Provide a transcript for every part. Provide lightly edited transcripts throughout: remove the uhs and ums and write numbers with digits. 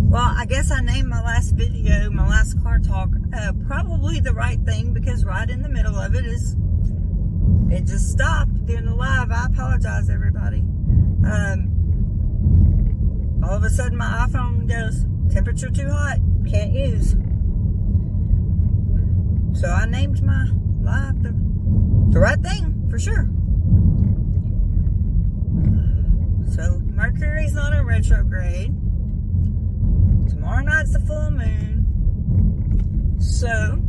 Well, I guess I named my last video, my last car talk, probably the right thing, because right in the middle of it just stopped during the live. I apologize, everybody. All of a sudden my iPhone goes, temperature too hot, can't use. So I named my live the right thing, for sure. So Mercury's not in retrograde. Tomorrow night's the full moon. So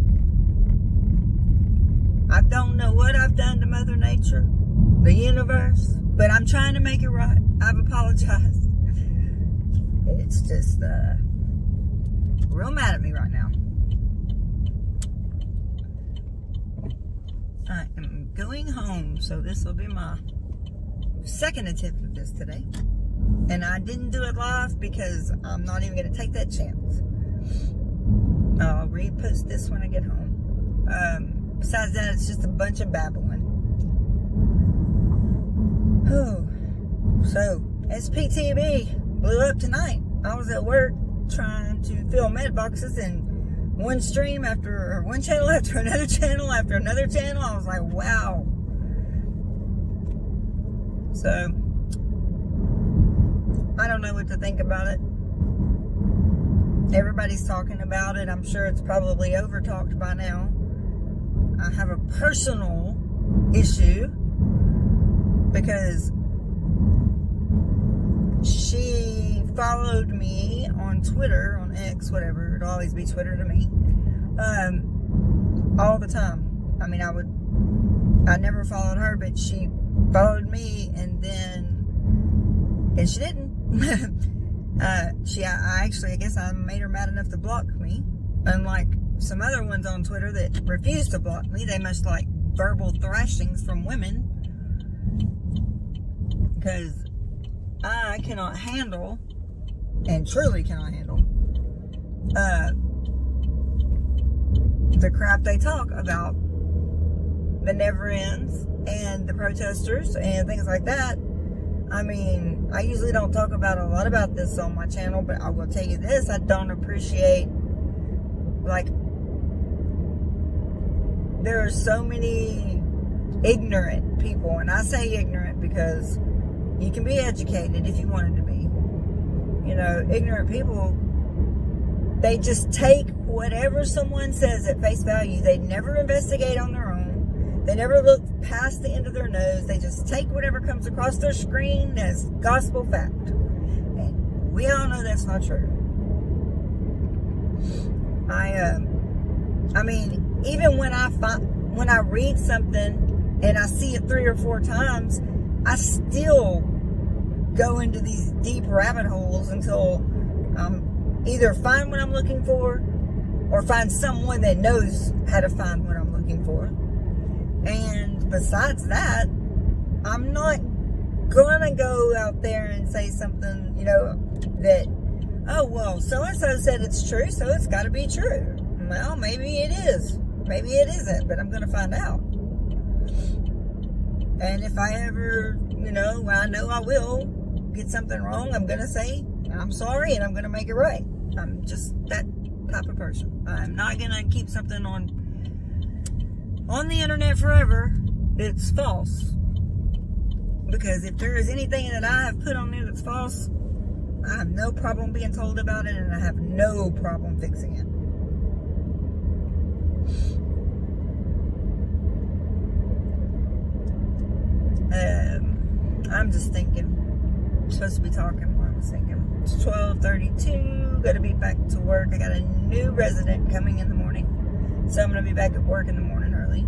I don't know what I've done to Mother Nature, the universe, but I'm trying to make it right. I've apologized. It's just real mad at me right now. I am going home, so this will be my second attempt at this today. And I didn't do it live because I'm not even going to take that chance. I'll repost this when I get home. Besides that, it's just a bunch of babbling. Oh, so SPTB blew up tonight. I was at work trying to fill med boxes, and one stream after one channel after another channel after another channel. I was like, wow. So I don't know what to think about it. Everybody's talking about it. I'm sure it's probably over-talked by now. I have a personal issue because she followed me on Twitter, on X, whatever. It'll always be Twitter to me. All the time. I mean, I never followed her, but she followed me, and she didn't. I guess I made her mad enough to block me. Unlike some other ones on Twitter that refuse to block me, they must like verbal thrashings from women. Because I cannot handle, and truly cannot handle, the crap they talk about the Never Ends and the protesters and things like that. I mean, I usually don't talk about a lot about this on my channel, but I will tell you this: I don't appreciate, like, there are so many ignorant people, and I say ignorant because you can be educated if you wanted to be. You know, ignorant people, they just take whatever someone says at face value. They never investigate on their own. They never look past the end of their nose. They just take whatever comes across their screen as gospel fact. And we all know that's not true. I mean, even when I read something and I see it 3 or 4 times, I still go into these deep rabbit holes until either find what I'm looking for or find someone that knows how to find what I'm looking for. And besides that, I'm not gonna go out there and say something, you know, that, oh, well, so-and-so said it's true, so it's got to be true. Well, maybe it is. Maybe it isn't, but I'm gonna find out. And if I ever, you know I will get something wrong, I'm gonna say I'm sorry and I'm gonna make it right. I'm just that type of person. I'm not gonna keep something on the internet forever that's false, because if there is anything that I have put on there that's false, I have no problem being told about it, and I have no problem fixing it. I'm just thinking, I'm supposed to be talking while I was thinking. It's 12:32, gotta be back to work. I got a new resident coming in the morning, so I'm gonna be back at work in the morning early.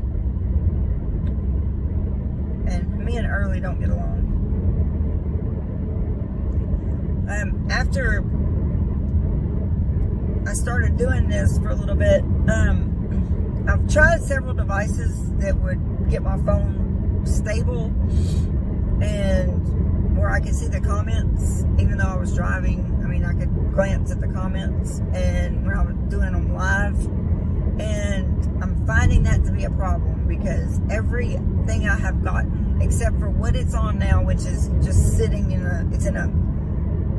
And me and early don't get along. After I started doing this for a little bit, I've tried several devices that would get my phone stable and where I could see the comments even though I was driving. I mean, I could glance at the comments and when I was doing them live, and I'm finding that to be a problem because everything I have gotten, except for what it's on now, which is just sitting in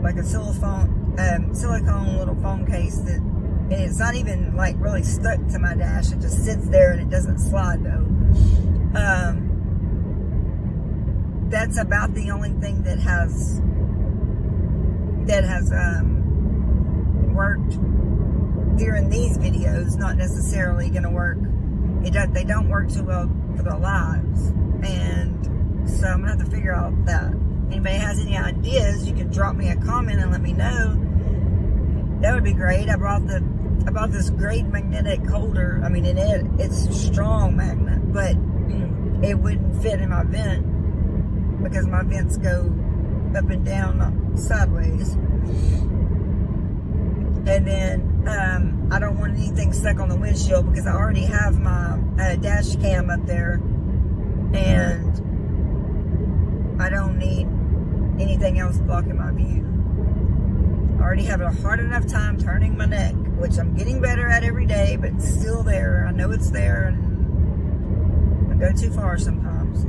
like a silicone little phone case that, and it's not even like really stuck to my dash. It just sits there and it doesn't slide though. That's about the only thing that has worked during these videos. Not necessarily going to work. They don't work too well for the lives, and so I'm gonna have to figure out that. Anybody has any ideas, you can drop me a comment and let me know. That would be great. I brought this great magnetic holder. I mean, it's a strong magnet, but it wouldn't fit in my vent because my vents go up and down, not sideways. And then I don't want anything stuck on the windshield because I already have my dash cam up there, and I don't need anything else blocking my view. I already have a hard enough time turning my neck, which I'm getting better at every day, but it's still there. I know it's there, and I go too far sometimes.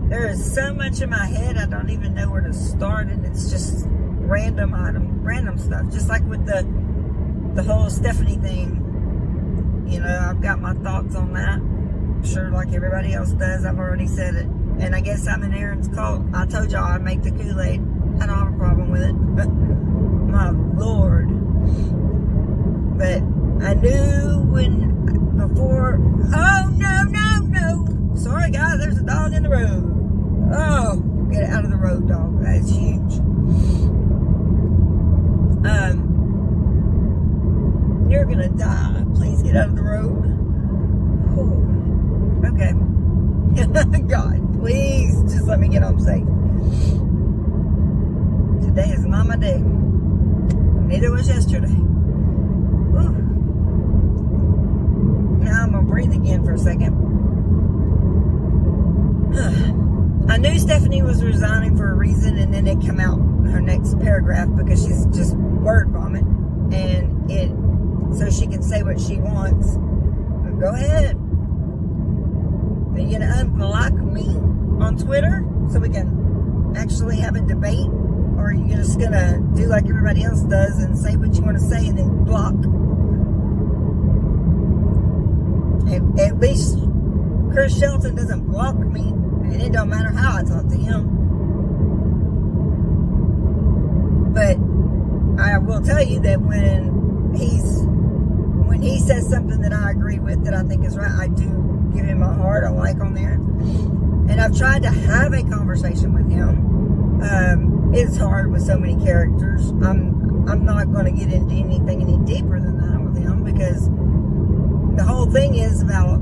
There is so much in my head, I don't even know where to start, and it's just random stuff. Just like with the whole Stephanie thing, you know, I've got my thoughts on that. I'm sure like everybody else does. I've already said it. And I guess I'm in Aaron's cult. I told y'all I'd make the Kool-Aid. I don't have a problem with it. My Lord. But I knew before, oh, no. Sorry, guys, there's a dog in the road. Oh, get it out of the road, dog. That is huge. You're gonna die. Please get out of the road. Whew. Okay. God, please just let me get home safe. Today is not my day. Neither was yesterday. Whew. Now I'm gonna breathe again for a second. I knew Stephanie was resigning for a reason, and then it came out in her next paragraph because she's just word vomit, and so she can say what she wants. But go ahead. Are you gonna unblock me on Twitter so we can actually have a debate, or are you just gonna do like everybody else does and say what you want to say and then block? At least Chris Shelton doesn't block me. And it don't matter how I talk to him. But I will tell you that when he says something that I agree with, that I think is right, I do give him a heart, a like on there. And I've tried to have a conversation with him. It's hard with so many characters. I'm not going to get into anything any deeper than that with him, because the whole thing is about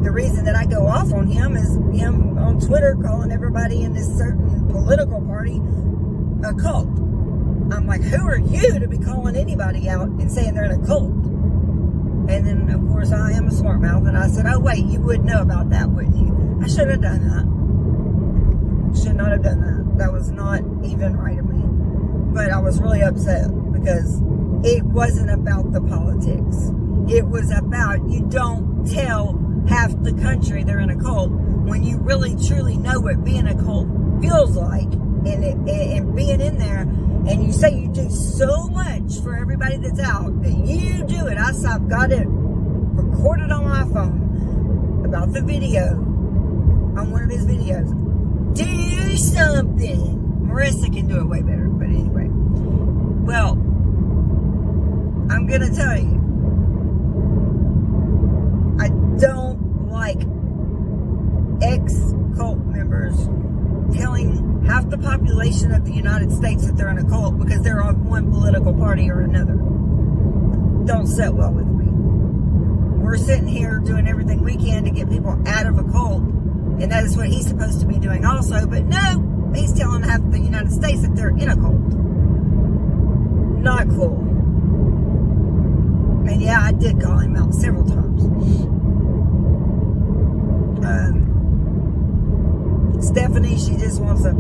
the reason that I go off on him is him on Twitter calling everybody in this certain political party a cult. I'm like, who are you to be calling anybody out and saying they're in a cult? And then, of course, I am a smart mouth, and I said, oh, wait, you would know about that, wouldn't you? I shouldn't have done that. Should not have done that. That was not even right of me. But I was really upset because it wasn't about the politics. It was about, you don't tell half the country they're in a cult when you really truly know what being a cult feels like, and being in there, and you say you do so much for everybody that's out, that you do it. I've got it recorded on my phone about the video, on one of his videos. Do something. Marissa can do it way better, but anyway. Well, I'm gonna tell you, I don't like ex-cult members telling half the population of the United States that they're in a cult because they're on one political party or another. Don't sit well with me. We're sitting here doing everything we can to get people out of a cult, and that is what he's supposed to be doing also, but no, he's telling half the United States that they're in a cult. Not cool. And yeah, I did call him out several times. Stephanie, she must have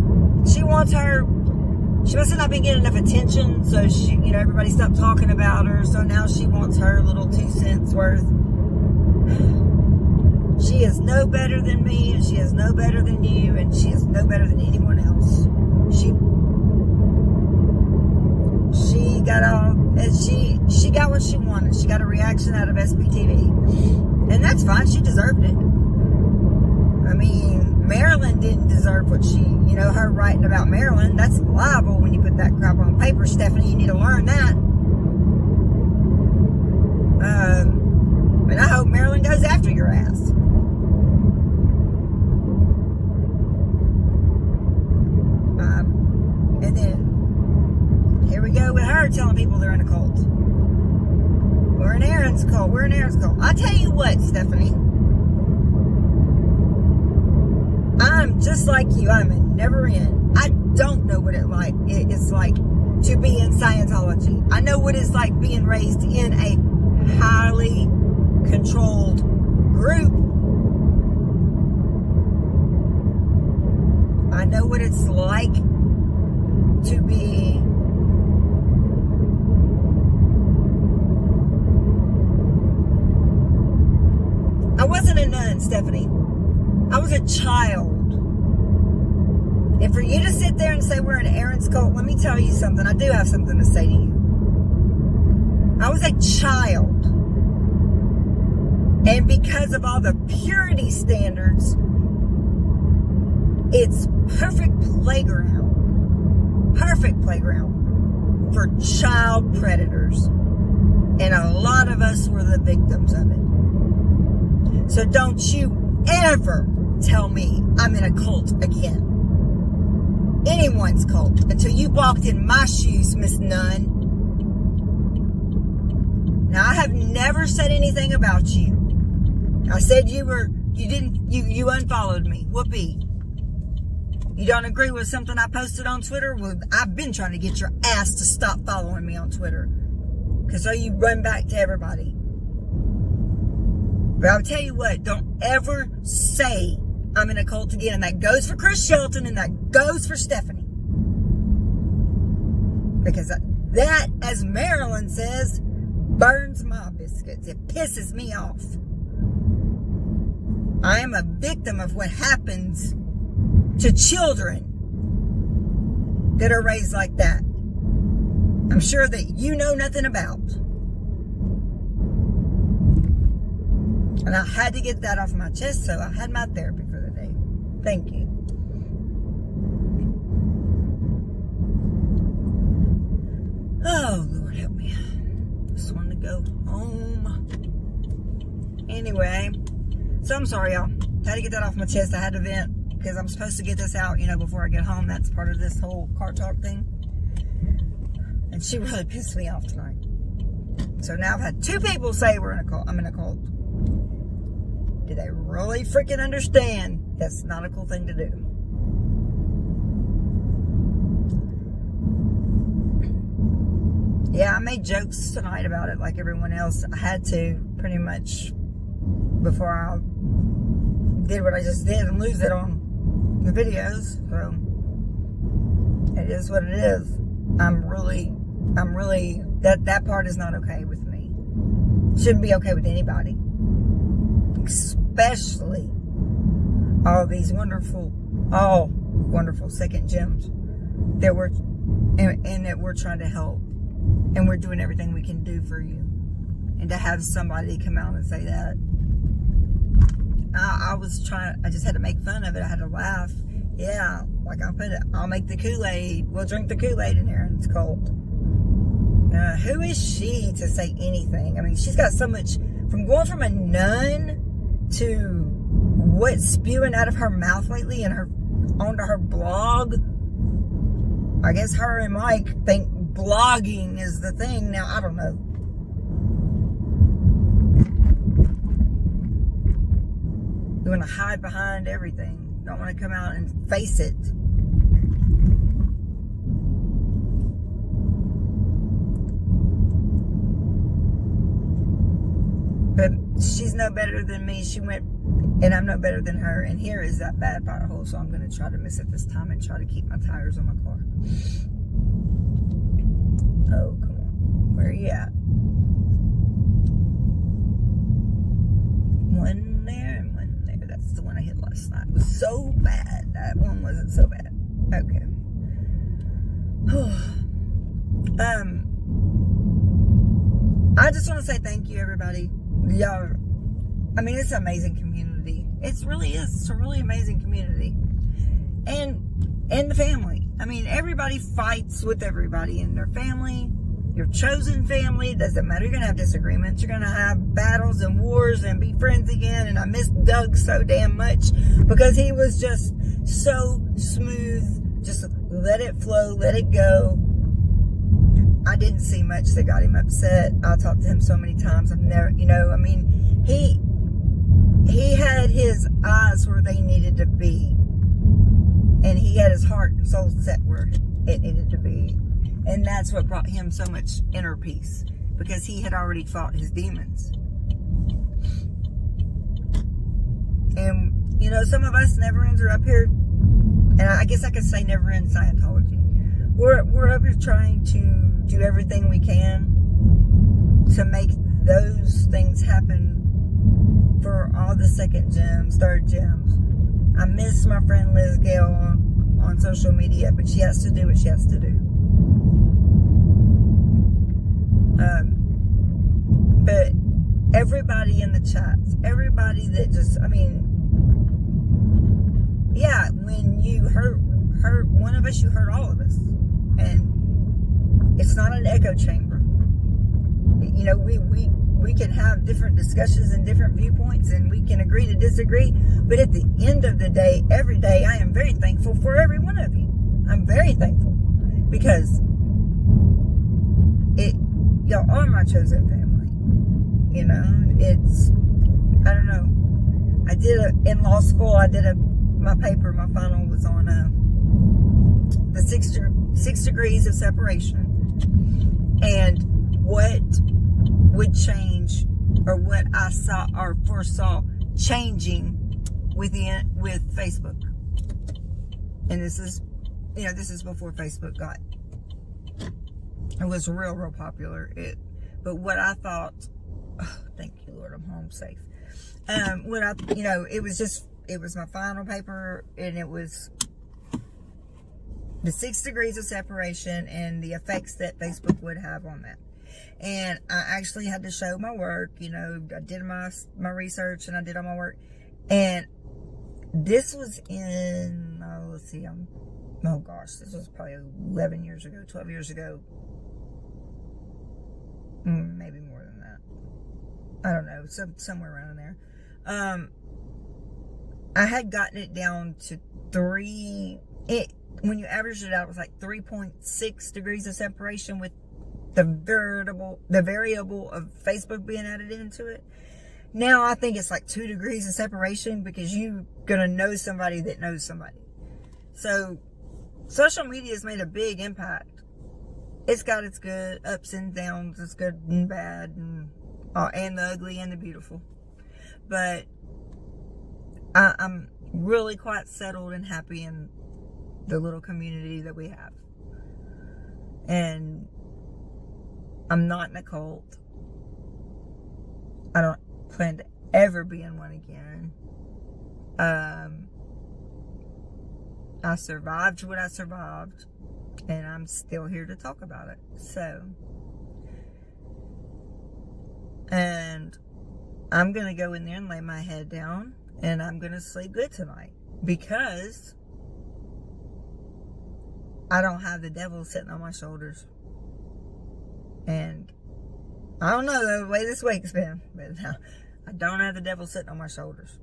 not been getting enough attention, so everybody stopped talking about her, so now she wants her little 2 cents worth. She is no better than me, and she is no better than you, and she is no better than anyone else. She got all, and she got what she wanted. She got a reaction out of SBTV, and that's fine. She deserved it. I mean, Marilyn didn't deserve what her writing about Marilyn. That's libel when you put that crap on paper, Stephanie. You need to learn that. And I hope Marilyn goes after your ass. And then here we go with her telling people they're in a cult. We're in Aaron's cult. We're in Aaron's cult. I tell you what, Stephanie. I'm just like you. I'm a never in. I don't know what it's like to be in Scientology. I know what it's like being raised in a highly controlled group. I know what it's like to be I wasn't a nun, Stephanie. I was a child. And for you to sit there and say we're in Aaron's cult, let me tell you something. I do have something to say to you. I was a child. And because of all the purity standards, it's perfect playground for child predators. And a lot of us were the victims of it. So don't you ever tell me I'm in a cult again. Anyone's cult. Until you walked in my shoes, Miss Nunn. Now, I have never said anything about you. I said you unfollowed me. Whoopee. You don't agree with something I posted on Twitter? Well, I've been trying to get your ass to stop following me on Twitter. Because so you run back to everybody. But I'll tell you what, don't ever say I'm in a cult again. And that goes for Chris Shelton and that goes for Stephanie. Because that, as Marilyn says, burns my biscuits. It pisses me off. I am a victim of what happens to children that are raised like that. I'm sure that you know nothing about. And I had to get that off my chest, so I had my therapy for the day. Thank you. Oh, Lord help me. Just wanted to go home. Anyway, so I'm sorry, y'all. I had to get that off my chest. I had to vent because I'm supposed to get this out, before I get home. That's part of this whole car talk thing. And she really pissed me off tonight. So now I've had 2 people say I'm in a cult. Do they really freaking understand that's not a cool thing to do? Yeah, I made jokes tonight about it like everyone else. I had to, pretty much, before I did what I just did and lose it on the videos. So, it is what it is. I'm really, that part is not okay with me. Shouldn't be okay with anybody. Especially all these wonderful second gems that we're trying to help, and we're doing everything we can do for you. And to have somebody come out and say that, I just had to make fun of it. I had to laugh. Yeah, like I'll make the Kool-Aid. We'll drink the Kool-Aid in Aaron's cult. Who is she to say anything? I mean, she's got so much, from going from a nun to what's spewing out of her mouth lately and onto her blog. I guess her and Mike think blogging is the thing. Now, I don't know. You want to hide behind everything. Don't want to come out and face it. But she's no better than me. She went, and I'm no better than her. And here is that bad pothole, so I'm going to try to miss it this time and try to keep my tires on my car. Oh, come on. Where are you at? One there and one so bad. That one wasn't so bad. Okay. I just want to say thank you, everybody. Y'all, I mean, it's an amazing community. It really is. It's a really amazing community. And the family. I mean, everybody fights with everybody in their family. Your chosen family. Doesn't matter. You're going to have disagreements. You're going to have battles and wars and be friends again. And I miss Doug so damn much because he was just so smooth. Just let it flow. Let it go. I didn't see much that got him upset. I talked to him so many times. I've never, I mean, he had his eyes where they needed to be. And he had his heart and soul set where it needed to be. And that's what brought him so much inner peace. Because he had already fought his demons. And, some of us never-ends are up here. And I guess I could say never-end Scientology. We're up here trying to do everything we can to make those things happen for all the second gems, third gems. I miss my friend Liz Gale on social media, but she has to do what she has to do. But everybody in the chats, everybody that just, yeah, when you hurt one of us, you hurt all of us. And it's not an echo chamber. We can have different discussions and different viewpoints, and we can agree to disagree. But at the end of the day, every day, I am very thankful for every one of you. I'm very thankful because y'all are my chosen family. It's, I don't know. In law school, my paper, my final was on the 6 degrees of separation. And what would change, or what I saw or foresaw changing with Facebook. And this is before Facebook it was real popular. But what I thought, thank you, Lord, I'm home safe. It was my final paper, and it was the 6 degrees of separation and the effects that Facebook would have on that. And I actually had to show my work. I did my research and I did all my work. And this was in, this was probably 11 years ago, 12 years ago. Maybe more than that. I don't know, somewhere around there. I had gotten it down to 3. When you averaged it out, it was like 3.6 degrees of separation with the variable of Facebook being added into it. Now I think it's like 2 degrees of separation because you're going to know somebody that knows somebody. So social media has made a big impact. It's got its good ups and downs. It's good and bad, and the ugly and the beautiful. But I'm really quite settled and happy in the little community that we have. And I'm not in a cult. I don't plan to ever be in one again. I survived what I survived, and I'm still here to talk about it. So, and I'm going to go in there and lay my head down, and I'm going to sleep good tonight because I don't have the devil sitting on my shoulders. And I don't know the way this week's been, but I don't have the devil sitting on my shoulders.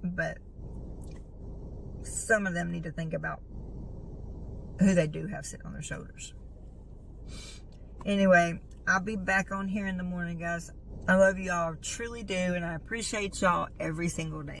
But some of them need to think about who they do have sitting on their shoulders. Anyway, I'll be back on here in the morning, guys. I love you all, truly do, and I appreciate y'all every single day.